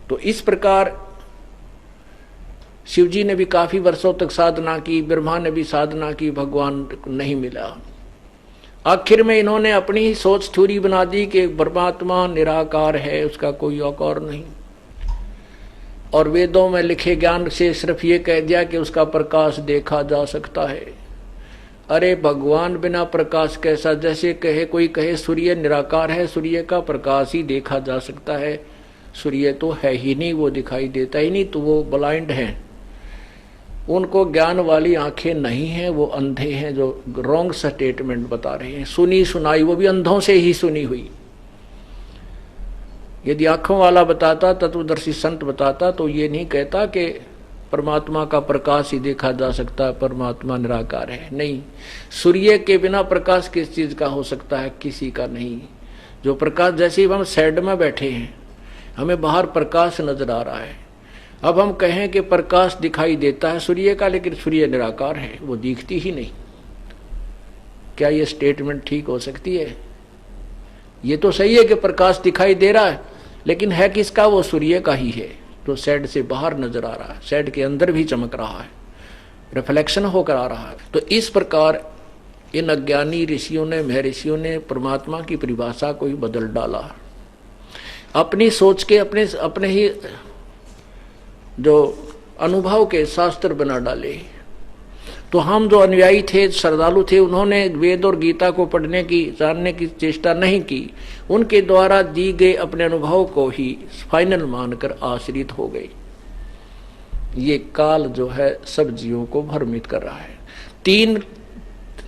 तो इस प्रकार शिव जी ने भी काफी वर्षों तक साधना की, ब्रह्मा ने भी साधना की, भगवान नहीं मिला। आखिर में इन्होंने अपनी ही सोच थ्योरी बना दी कि परमात्मा निराकार है, उसका कोई आकार नहीं, और वेदों में लिखे ज्ञान से सिर्फ ये कह दिया कि उसका प्रकाश देखा जा सकता है। अरे भगवान बिना प्रकाश कैसा? जैसे कोई कहे सूर्य निराकार है, सूर्य का प्रकाश ही देखा जा सकता है, सूर्य तो है ही नहीं, वो दिखाई देता ही नहीं, तो वो ब्लाइंड है, उनको ज्ञान वाली आंखें नहीं हैं, वो अंधे हैं, जो रॉन्ग स्टेटमेंट बता रहे हैं। सुनी सुनाई वो भी अंधों से ही सुनी हुई। यदि आंखों वाला बताता, तत्वदर्शी संत बताता, तो ये नहीं कहता कि परमात्मा का प्रकाश ही देखा जा सकता है, परमात्मा निराकार है। नहीं, सूर्य के बिना प्रकाश किस चीज का हो सकता है? किसी का नहीं। जो प्रकाश, जैसे ही हम शेड में बैठे हैं, हमें बाहर प्रकाश नजर आ रहा है, अब हम कहें कि प्रकाश दिखाई देता है सूर्य का, लेकिन सूर्य निराकार है, वो दिखती ही नहीं, क्या ये स्टेटमेंट ठीक हो सकती है? ये तो सही है कि प्रकाश दिखाई दे रहा है, लेकिन है किसका? वो सूर्य का ही है, जो शेड से बाहर नजर आ रहा है, शेड के अंदर भी चमक रहा है, रिफ्लेक्शन होकर आ रहा है। तो इस प्रकार इन अज्ञानी ऋषियों ने, महर्षियों ने परमात्मा की परिभाषा को ही बदल डाला, अपनी सोच के, अपने ही जो अनुभव के शास्त्र बना डाले। तो हम जो अनुयायी थे, श्रद्धालु थे, उन्होंने वेद और गीता को पढ़ने की, जानने की चेष्टा नहीं की, उनके द्वारा दी गए अपने अनुभव को ही फाइनल मानकर आश्रित हो गए। ये काल जो है सब जीवों को भ्रमित कर रहा है।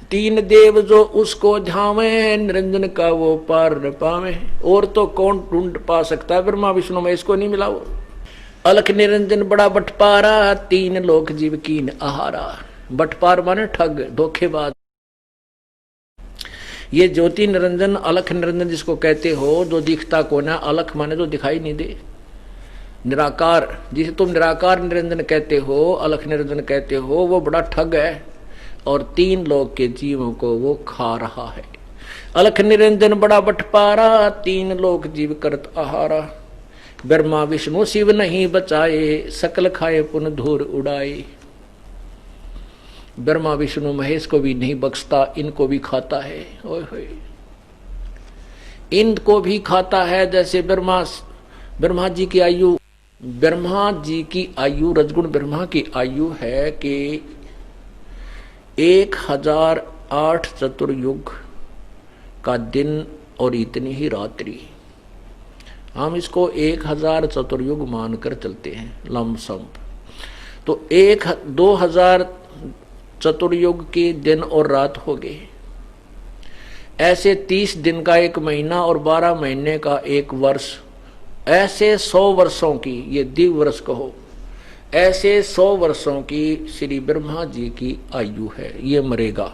तीन देव जो उसको ध्यावे, निरंजन का वो पार न पावे। और तो कौन ढूंढ पा सकता है? ब्रह्मा विष्णु में इसको नहीं मिला। वो अलख निरंजन बड़ा बटपारा, तीन लोक जीव कीन आहारा। बटपार माने ठग, धोखेबाज। ये ज्योति निरंजन, अलख निरंजन जिसको कहते हो, जो दिखता कौन है? अलख माने जो दिखाई नहीं दे, निराकार, जिसे तुम निराकार निरंजन कहते हो, अलख निरंजन कहते हो, वो बड़ा ठग है, और तीन लोक के जीवों को वो खा रहा है। अलख निरंजन बड़ा बटपारा, तीन लोक जीव करत आहारा। ब्रह्मा विष्णु शिव नहीं बचाए, सकल खाए पुन धूर उड़ाए। ब्रह्मा विष्णु महेश को भी नहीं बख्शता, इनको भी खाता है। ओए होए, इनको भी खाता है। जैसे ब्रह्मा जी की आयु, ब्रह्मा जी की आयु, रजगुण ब्रह्मा की आयु है कि 1008 चतुर्युग का दिन और इतनी ही रात्रि। हम इसको 1000 चतुर्युग मानकर चलते हैं लमसम। तो 2000 चतुर्युग के दिन और रात हो गए। ऐसे 30 दिन का एक महीना और 12 महीने का एक वर्ष, ऐसे 100 वर्षों की, ये दिव्य वर्ष कहो, ऐसे 100 वर्षों की श्री ब्रह्मा जी की आयु है। ये मरेगा।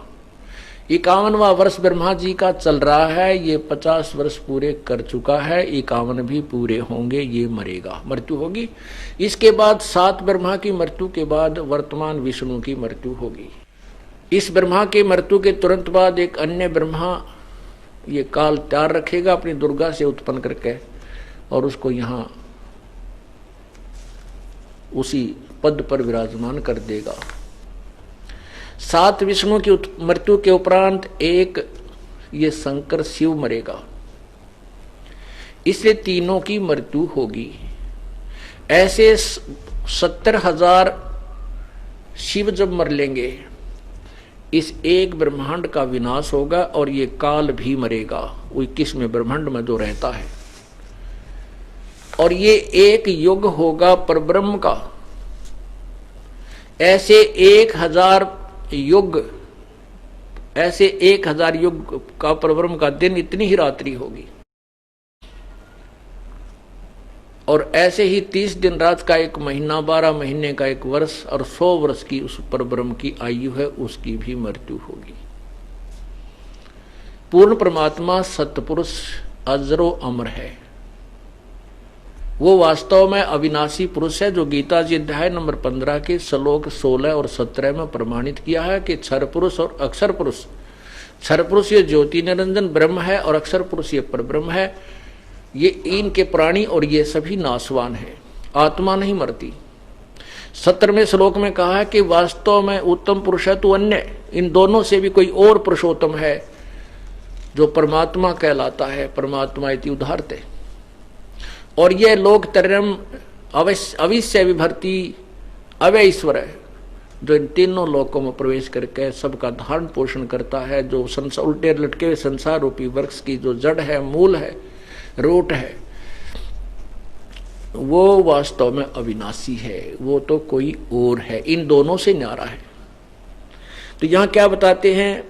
51वां वर्ष ब्रह्मा जी का चल रहा है, ये 50 वर्ष पूरे कर चुका है, 51 भी पूरे होंगे, ये मरेगा, मृत्यु होगी। इसके बाद 7 ब्रह्मा की मृत्यु के बाद वर्तमान विष्णु की मृत्यु होगी। इस ब्रह्मा की मृत्यु के तुरंत बाद एक अन्य ब्रह्मा ये काल तैयार रखेगा अपनी दुर्गा से उत्पन्न करके, और उसको यहाँ उसी पद पर विराजमान कर देगा। 7 विष्णु की मृत्यु के उपरांत एक ये शंकर शिव मरेगा। इसलिए तीनों की मृत्यु होगी। ऐसे 70,000 शिव जब मर लेंगे, इस एक ब्रह्मांड का विनाश होगा और ये काल भी मरेगा, वो 21वें ब्रह्मांड में जो रहता है। और ये एक युग होगा परब्रह्म का। ऐसे 1000 युग, ऐसे 1000 युग का परब्रह्म का दिन, इतनी ही रात्रि होगी। और ऐसे ही 30 दिन रात का एक महीना, 12 महीने का एक वर्ष और 100 वर्ष की उस परब्रह्म की आयु है, उसकी भी मृत्यु होगी। पूर्ण परमात्मा सतपुरुष अजरो अमर है। वो वास्तव में अविनाशी पुरुष है, जो गीता जी अध्याय नंबर 15 के श्लोक 16 और 17 में प्रमाणित किया है कि क्षर पुरुष और अक्षर पुरुष। क्षर पुरुष ये ज्योति निरंजन ब्रह्म है और अक्षर पुरुष ये परब्रह्म है। ये इनके प्राणी और ये सभी नाशवान है, आत्मा नहीं मरती। 17वें श्लोक में कहा है कि वास्तव में उत्तम पुरुष है तो अन्य, इन दोनों से भी कोई और पुरुषोत्तम है जो परमात्मा कहलाता है। परमात्मा इति उदाहरते। और यह लोक त्रयम् अविश्य विभर्ति अव्यय ईश्वर है, जो इन तीनों लोकों में प्रवेश करके सबका धारण पोषण करता है, जो संसार उल्टे लटके हुए संसार रूपी वृक्ष की जो जड़ है, मूल है, रूट है, वो वास्तव में अविनाशी है, वो तो कोई और है, इन दोनों से न्यारा है। तो यहां क्या बताते हैं,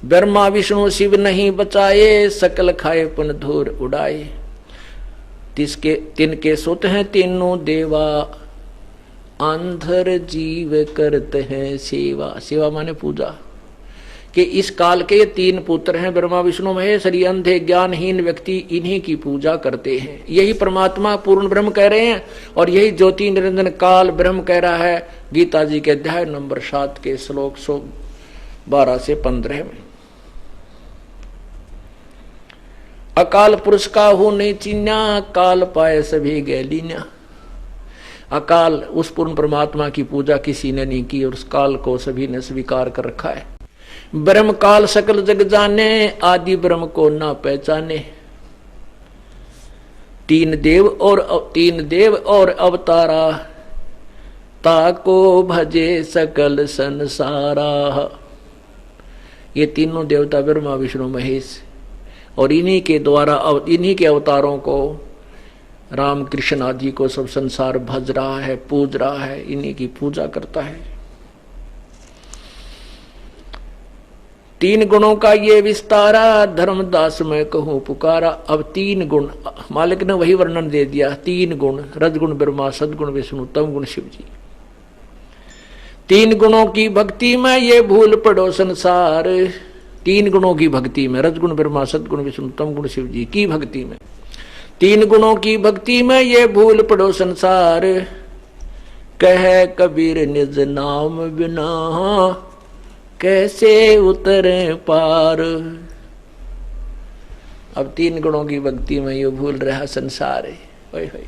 ब्रह्मा विष्णु शिव नहीं बचाए, सकल खाए पुन धूर उड़ाए। तिनके सुत हैं तीनों देवा, अंधर जीव करते हैं सेवा। सेवा माने पूजा। कि इस काल के 3 पुत्र हैं, ब्रह्मा विष्णु महेश। ये अंधे ज्ञानहीन व्यक्ति इन्हीं की पूजा करते हैं। यही परमात्मा पूर्ण ब्रह्म कह रहे हैं और यही ज्योति निरंजन काल ब्रह्म कह रहा है गीता जी के अध्याय नंबर 7 के श्लोक 12 से 15 में। अकाल पुरुष का हो नहीं चिन्या, काल पाए सभी गैलीन्या। अकाल उस पूर्ण परमात्मा की पूजा किसी ने नहीं की और उस काल को सभी ने स्वीकार कर रखा है। ब्रह्म काल सकल जग जाने, आदि ब्रह्म को ना पहचाने। 3 देव और अवतारा, ताको भजे सकल संसारा। ये तीनों देवता ब्रह्मा विष्णु महेश, और इन्हीं के द्वारा इन्हीं के अवतारों को राम कृष्ण आदि को सब संसार भज रहा है, पूज रहा है, इन्हीं की पूजा करता है। 3 गुणों का ये विस्तारा, धर्मदास मैं कहूं पुकारा। अब 3 गुण मालिक ने वही वर्णन दे दिया। 3 गुण, रजगुण ब्रह्मा, सदगुण विष्णु, तम गुण शिव जी। 3 गुणों की भक्ति में ये भूल पड़ो संसार। 3 गुणों की भक्ति में, रजगुण ब्रह्मा, सदगुण विष्णु, तम गुण शिव जी की भक्ति में, 3 गुणों की भक्ति में ये भूल पड़ो संसार। कहे कबीर निज नाम बिना, कैसे उतरे पार। अब 3 गुणों की भक्ति में ये भूल रहा संसार है। ओए होए।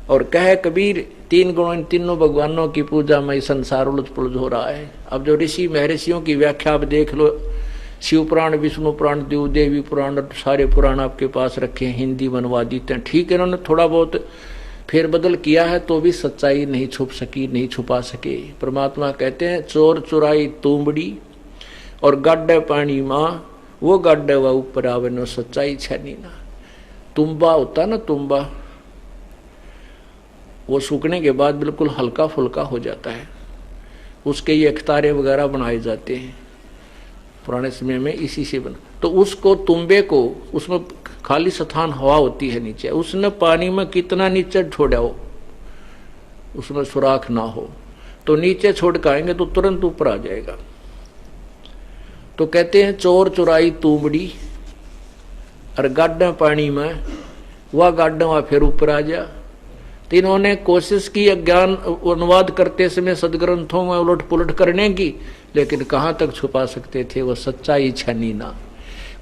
और कहे कबीर 3 गुणों इन तीनों भगवानों की पूजा में संसार उलझ पुलझ हो रहा है। अब जो ऋषि महर्षियों की व्याख्या आप देख लो, शिव पुराण, विष्णु पुराण, देव देवी पुराण, सारे पुराण आपके पास रखे हैं, हिंदी अनुवादित हैं। ठीक है, इन्होंने थोड़ा बहुत फेरबदल किया है तो भी सच्चाई नहीं छुप सकी, नहीं छुपा सके। परमात्मा कहते हैं चोर चुराई तुमड़ी और गाड्डे पानी माँ, वो गाड्डे व ऊपर आवे नो सच्चाई छनी ना। तुम्बा होता ना, तुम्बा, वो सूखने के बाद बिल्कुल हल्का फुल्का हो जाता है, उसके ये अखतारे वगैरह बनाए जाते हैं पुराने समय में, इसी से बना। तो उसको तुम्बे को, उसमें खाली स्थान हवा होती है नीचे, उसने पानी में कितना नीचे छोड़ा हो, उसमें सुराख ना हो, तो नीचे छोड़ के आएंगे तो तुरंत ऊपर आ जाएगा। तो कहते हैं चोर चुराई तुमड़ी और गाड्डा पानी में, वह गाड्डा वहां फिर ऊपर आ जा। तो इन्होंने कोशिश की अज्ञान अनुवाद करते समय सदग्रंथों में उलट पुलट करने की, लेकिन कहाँ तक छुपा सकते थे। वो सच्चाई छनी ना,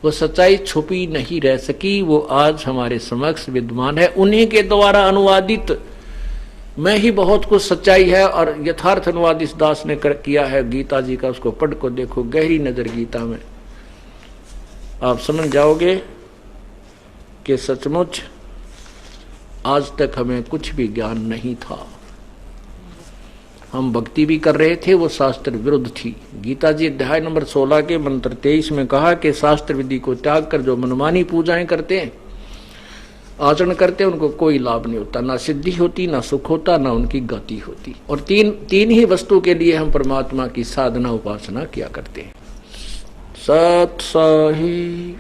वो सच्चाई छुपी नहीं रह सकी, वो आज हमारे समक्ष विद्यमान है। उन्हीं के द्वारा अनुवादित में ही बहुत कुछ सच्चाई है। और यथार्थ अनुवाद इस दास ने किया है गीता जी का, उसको पढ़ को देखो, गहरी नजर गीता में, आप समझ जाओगे कि सचमुच आज तक हमें कुछ भी ज्ञान नहीं था। हम भक्ति भी कर रहे थे, वो शास्त्र विरुद्ध थी। गीता जी अध्याय नंबर 16 के मंत्र 23 में कहा कि शास्त्र विधि को त्याग कर जो मनमानी पूजाएं करते हैं, आचरण करते हैं, उनको कोई लाभ नहीं होता, ना सिद्धि होती, ना सुख होता, ना उनकी गति होती। और तीन ही वस्तु के लिए हम परमात्मा की साधना उपासना किया करते हैं। सत सही